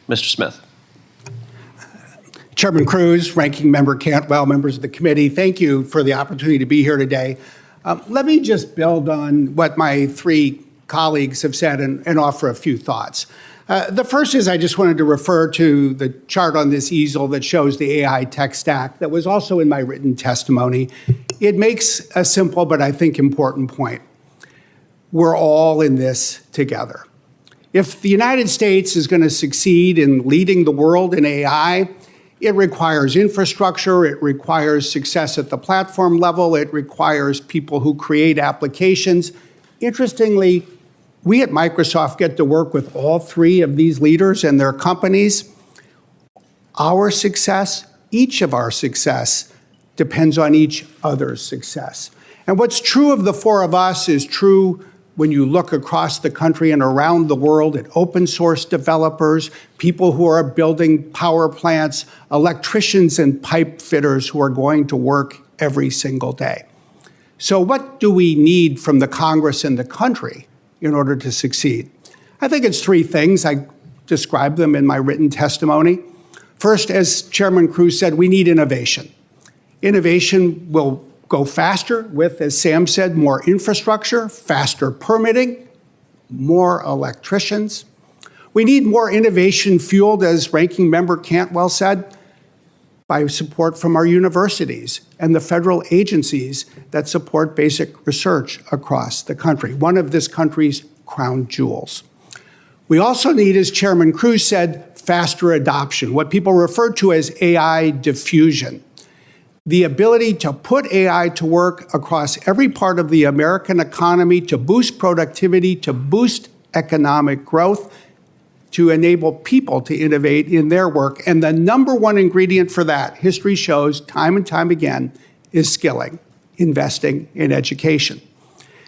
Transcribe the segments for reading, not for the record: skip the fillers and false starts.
Mr. Smith. Chairman Cruz, Ranking Member Cantwell, members of the committee, thank you for the opportunity to be here today. Let me just build on what my three colleagues have said and offer a few thoughts. The first is I just wanted to refer to the chart on this easel that shows the AI tech stack that was also in my written testimony. It makes a simple but I think important point. We're all in this together. If the United States is going to succeed in leading the world in AI, it requires infrastructure, it requires success at the platform level, it requires people who create applications. Interestingly, we at Microsoft get to work with all three of these leaders and their companies. Our success, each of our success, depends on each other's success. And what's true of the four of us is true when you look across the country and around the world at open source developers, people who are building power plants, electricians and pipe fitters who are going to work every single day. So what do we need from the Congress and the country in order to succeed? I think it's three things. I described them in my written testimony. First, as Chairman Cruz said, we need innovation. Innovation will go faster with, as Sam said, more infrastructure, faster permitting, more electricians. We need more innovation fueled, as Ranking Member Cantwell said, by support from our universities and the federal agencies that support basic research across the country, one of this country's crown jewels. We also need, as Chairman Cruz said, faster adoption, what people refer to as AI diffusion. The ability to put AI to work across every part of the American economy to boost productivity, to boost economic growth, to enable people to innovate in their work. And the number one ingredient for that, history shows time and time again, is skilling, investing in education.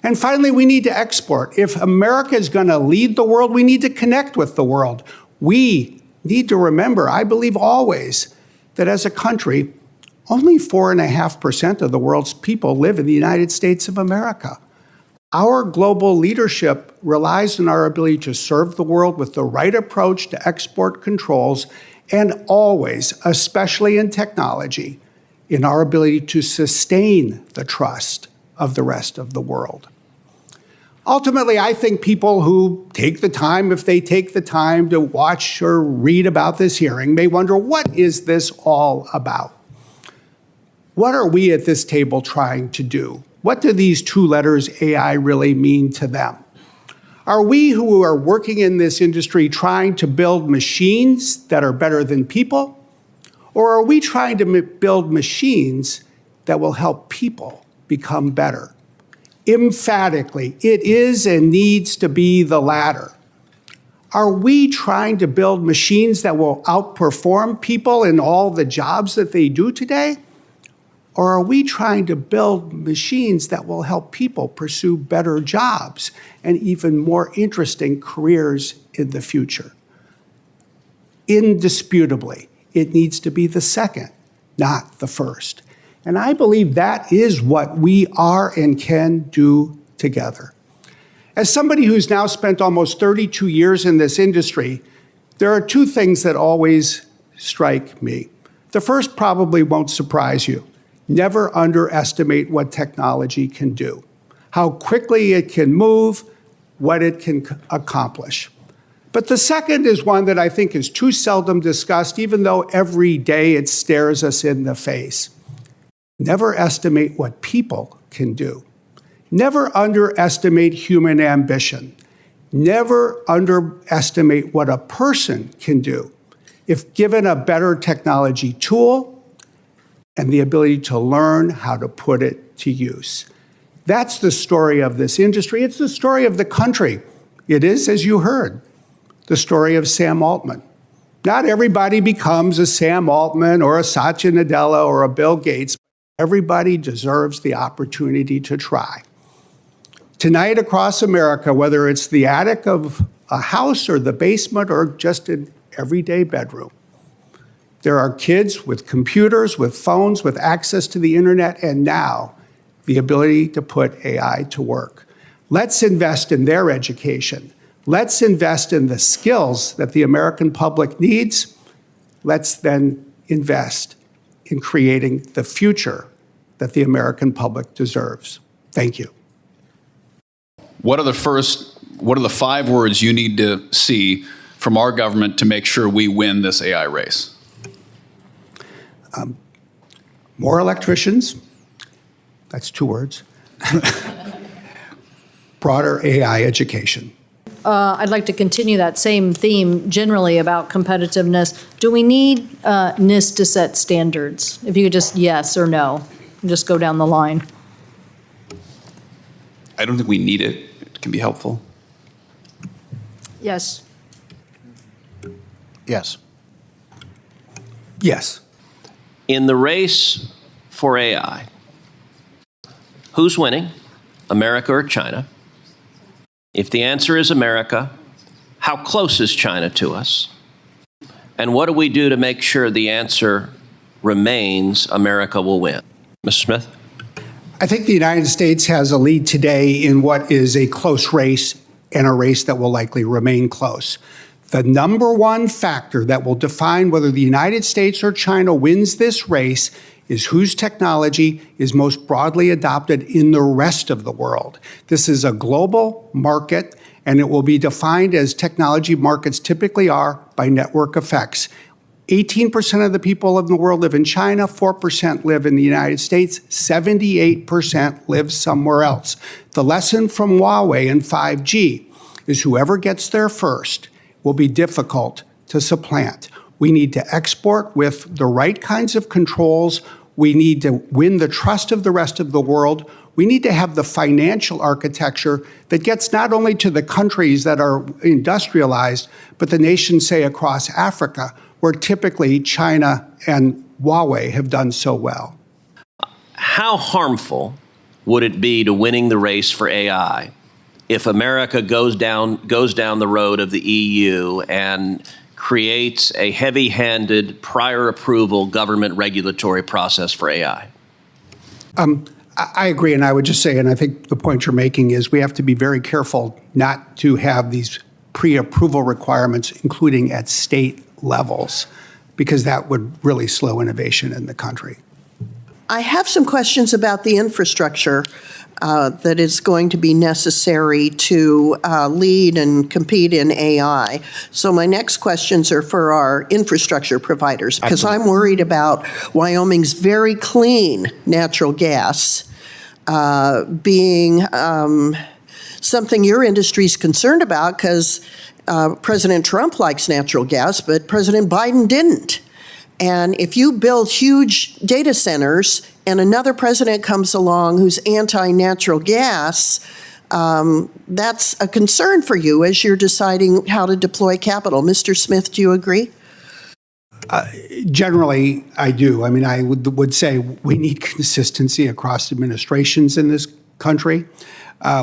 And finally, we need to export. If America is going to lead the world, we need to connect with the world. We need to remember, I believe always, that as a country, only 4.5% of the world's people live in the United States of America. Our global leadership relies on our ability to serve the world with the right approach to export controls and always, especially in technology, in our ability to sustain the trust of the rest of the world. Ultimately, I think people who take the time, if they take the time to watch or read about this hearing, may wonder, what is this all about? What are we at this table trying to do? What do these two letters AI really mean to them? Are we who are working in this industry trying to build machines that are better than people? Or are we trying to build machines that will help people become better? Emphatically, it is and needs to be the latter. Are we trying to build machines that will outperform people in all the jobs that they do today? Or are we trying to build machines that will help people pursue better jobs and even more interesting careers in the future? Indisputably, it needs to be the second, not the first. And I believe that is what we are and can do together. As somebody who's now spent almost 32 years in this industry, there are two things that always strike me. The first probably won't surprise you. Never underestimate what technology can do, how quickly it can move, what it can accomplish. But the second is one that I think is too seldom discussed, even though every day it stares us in the face. Never estimate what people can do. Never underestimate human ambition. Never underestimate what a person can do if given a better technology tool and the ability to learn how to put it to use. That's the story of this industry. It's the story of the country. It is, as you heard, the story of Sam Altman. Not everybody becomes a Sam Altman or a Satya Nadella or a Bill Gates. Everybody deserves the opportunity to try. Tonight across America, whether it's the attic of a house or the basement or just an everyday bedroom, there are kids with computers, with phones, with access to the internet, and now the ability to put AI to work. Let's invest in their education. Let's invest in the skills that the American public needs. Let's then invest in creating the future that the American public deserves. Thank you. What are the 5 words you need to see from our government to make sure we win this AI race? More electricians. That's 2 words. Broader AI education. I'd like to continue that same theme generally about competitiveness. Do we need NIST to set standards? If you could just yes or no, just go down the line. I don't think we need it. It can be helpful. Yes. Yes. Yes. In the race for AI, who's winning, America or China? If the answer is America, how close is China to us? And what do we do to make sure the answer remains America will win? Mr. Smith? I think the United States has a lead today in what is a close race and a race that will likely remain close. The number one factor that will define whether the United States or China wins this race is whose technology is most broadly adopted in the rest of the world. This is a global market, and it will be defined as technology markets typically are by network effects. 18% of the people in the world live in China, 4% live in the United States, 78% live somewhere else. The lesson from Huawei and 5G is whoever gets there first will be difficult to supplant. We need to export with the right kinds of controls. We need to win the trust of the rest of the world. We need to have the financial architecture that gets not only to the countries that are industrialized, but the nations, say, across Africa, where typically China and Huawei have done so well. How harmful would it be to winning the race for AI if America goes down the road of the EU and creates a heavy-handed prior approval government regulatory process for AI? I agree, and I would just say, and I think the point you're making is we have to be very careful not to have these pre-approval requirements, including at state levels, because that would really slow innovation in the country. I have some questions about the infrastructure that is going to be necessary to lead and compete in AI. So my next questions are for our infrastructure providers, because I'm worried about Wyoming's very clean natural gas being something your industry is concerned about, because President Trump likes natural gas, but President Biden didn't. And if you build huge data centers and another president comes along who's anti-natural gas, that's a concern for you as you're deciding how to deploy capital. Mr. Smith, do you agree? Generally, I do. I mean, I would say we need consistency across administrations in this country.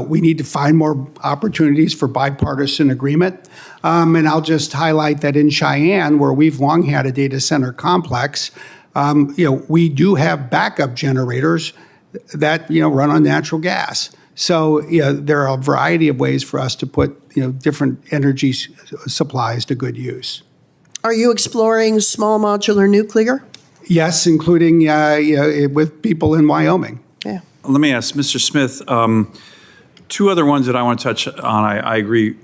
We need to find more opportunities for bipartisan agreement. And I'll just highlight that in Cheyenne, where we've long had a data center complex, we do have backup generators that, run on natural gas. So, there are a variety of ways for us to put, different energy supplies to good use. Are you exploring small modular nuclear? Yes, including with people in Wyoming. Yeah. Let me ask Mr. Smith, 2 other ones that I want to touch on. I agree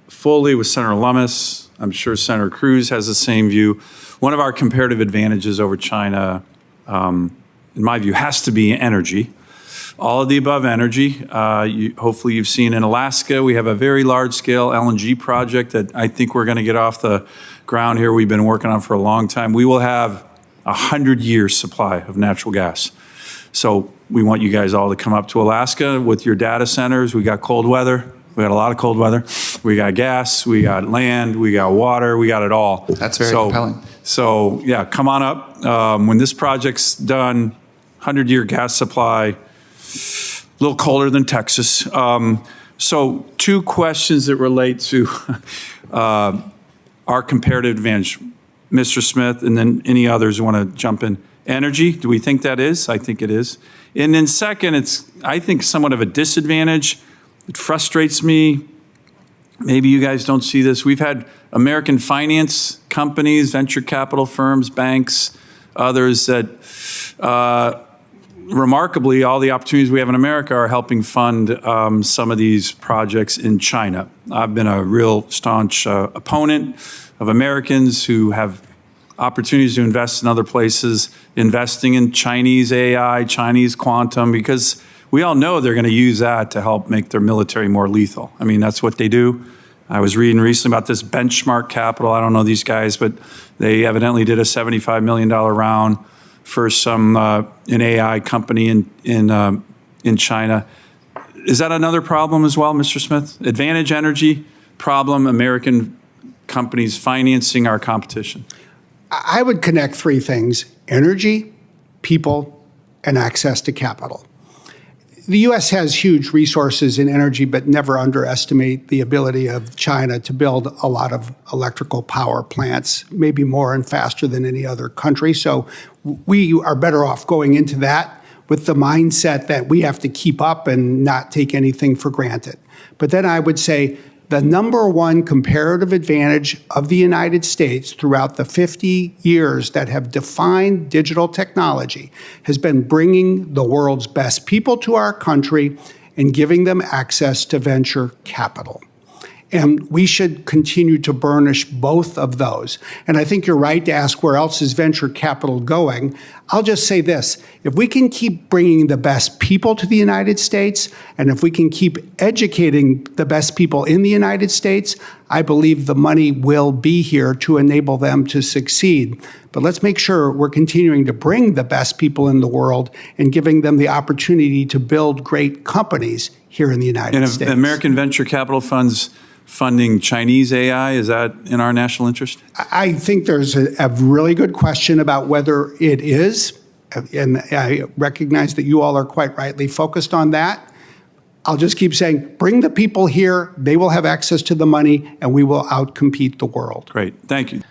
fully with Senator Lummis. I'm sure Senator Cruz has the same view. One of our comparative advantages over China, in my view, has to be energy. All of the above energy. Hopefully you've seen in Alaska, we have a very large-scale LNG project that I think we're going to get off the ground here. We've been working on for a long time. We will have a 100-year supply of natural gas. So we want you guys all to come up to Alaska with your data centers. We got cold weather. We got a lot of cold weather. We got gas. We got land. We got water. We got it all. That's very compelling. So, yeah, come on up. When this project's done, 100-year gas supply, a little colder than Texas. So 2 questions that relate to our comparative advantage. Mr. Smith, and then any others who want to jump in. Energy, do we think that is? I think it is. And then second, it's, I think, somewhat of a disadvantage. It frustrates me. maybe you guys don't see this. We've had American finance companies, venture capital firms, banks, others that remarkably, all the opportunities we have in America are helping fund some of these projects in China. I've been a real staunch opponent of Americans who have opportunities to invest in other places, investing in Chinese AI, Chinese quantum, because we all know they're going to use that to help make their military more lethal. I mean, that's what they do. I was reading recently about this Benchmark Capital. I don't know these guys, but they evidently did a $75 million round for some an AI company in China. Is that another problem as well, Mr. Smith? Advantage Energy problem, American companies financing our competition. I would connect three things: energy, people, and access to capital. The U.S. has huge resources in energy, but never underestimate the ability of China to build a lot of electrical power plants, maybe more and faster than any other country. So we are better off going into that with the mindset that we have to keep up and not take anything for granted. But then I would say the number one comparative advantage of the United States throughout the 50 years that have defined digital technology has been bringing the world's best people to our country and giving them access to venture capital. And we should continue to burnish both of those. And I think you're right to ask, where else is venture capital going? I'll just say this: if we can keep bringing the best people to the United States, and if we can keep educating the best people in the United States, I believe the money will be here to enable them to succeed. But let's make sure we're continuing to bring the best people in the world and giving them the opportunity to build great companies here in the United States. And American venture capital funds funding Chinese AI, is that in our national interest? I think there's a really good question about whether it is, and I recognize that you all are quite rightly focused on that. I'll just keep saying, bring the people here, they will have access to the money, and we will outcompete the world. Great, thank you.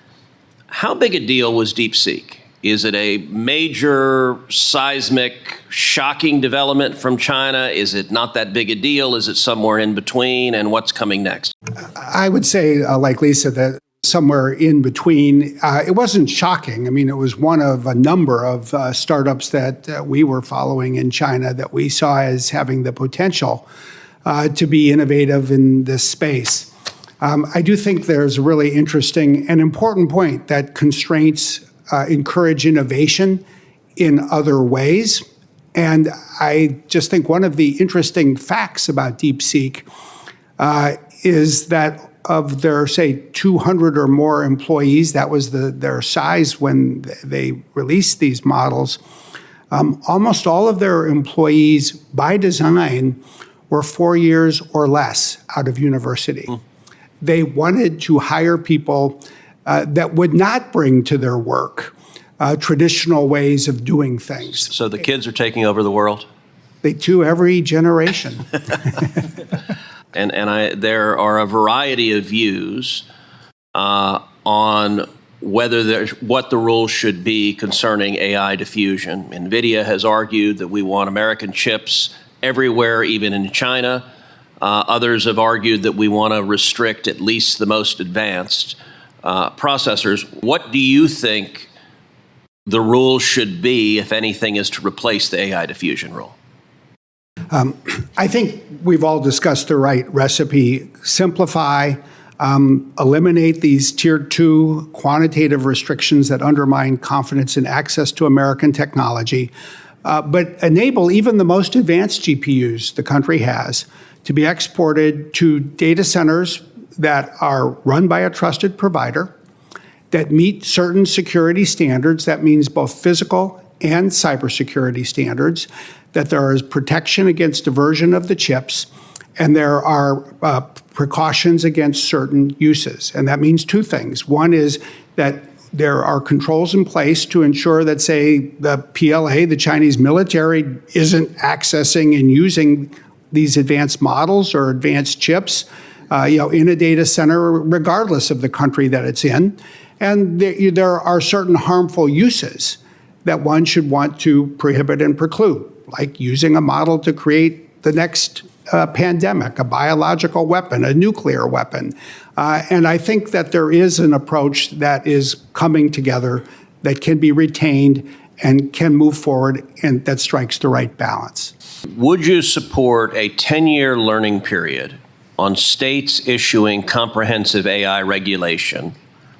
How big a deal was DeepSeek? Is it a major, seismic, shocking development from China? Is it not that big a deal? Is it somewhere in between? And what's coming next? I would say, like Lisa, that somewhere in between. It wasn't shocking. I mean, it was one of a number of startups that we were following in China that we saw as having the potential to be innovative in this space. I do think there's a really interesting and important point that constraints encourage innovation in other ways. And I just think one of the interesting facts about DeepSeek is that of their, say, 200 or more employees, that was their size when they released these models, almost all of their employees, by design, were 4 years or less out of university. They wanted to hire people that would not bring to their work traditional ways of doing things. So the kids are taking over the world? They do, every generation. And there are a variety of views on whether what the rules should be concerning AI diffusion. NVIDIA has argued that we want American chips everywhere, even in China. Others have argued that we want to restrict at least the most advanced processors. What do you think the rule should be, if anything, is to replace the AI diffusion rule? I think we've all discussed the right recipe: simplify, eliminate these tier 2 quantitative restrictions that undermine confidence in access to American technology, but enable even the most advanced GPUs the country has to be exported to data centers that are run by a trusted provider, that meet certain security standards. That means both physical and cybersecurity standards, that there is protection against diversion of the chips, and there are precautions against certain uses. And that means two things. One is that there are controls in place to ensure that, say, the PLA, the Chinese military, isn't accessing and using these advanced models or advanced chips in a data center, regardless of the country that it's in. And there are certain harmful uses that one should want to prohibit and preclude, like using a model to create the next pandemic, a biological weapon, a nuclear weapon. And I think that there is an approach that is coming together that can be retained and can move forward and that strikes the right balance. Would you support a 10-year learning period on states issuing comprehensive AI regulation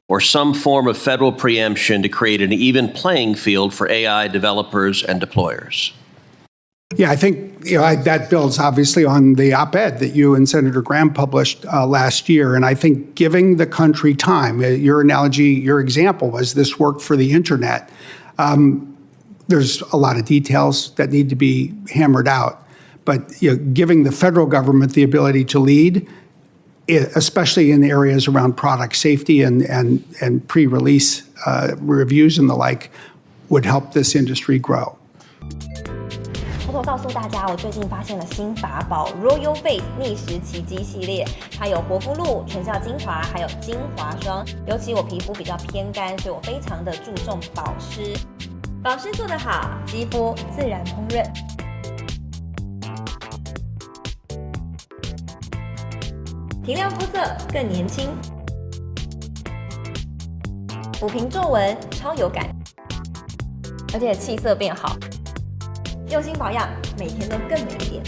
or some form of federal preemption to create an even playing field for AI developers and deployers? Yeah, I think that builds obviously on the op-ed that you and Senator Graham published last year. And I think giving the country time, your analogy, your example was this work for the internet. There's a lot of details that need to be hammered out. But giving the federal government the ability to lead, especially in areas around product safety and pre-release reviews and the like, would help this industry grow. 偷偷告诉大家，我最近发现了新法宝 Royal Face 逆时奇迹系列，它有活肤露、全效精华，还有精华霜。尤其我皮肤比较偏干，所以我非常的注重保湿。保湿做得好，肌肤自然烹饪。提亮肤色更年轻，抚平皱纹超有感，而且气色变好。用心保养，每天都更美一点。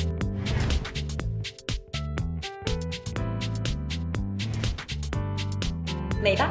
美吧。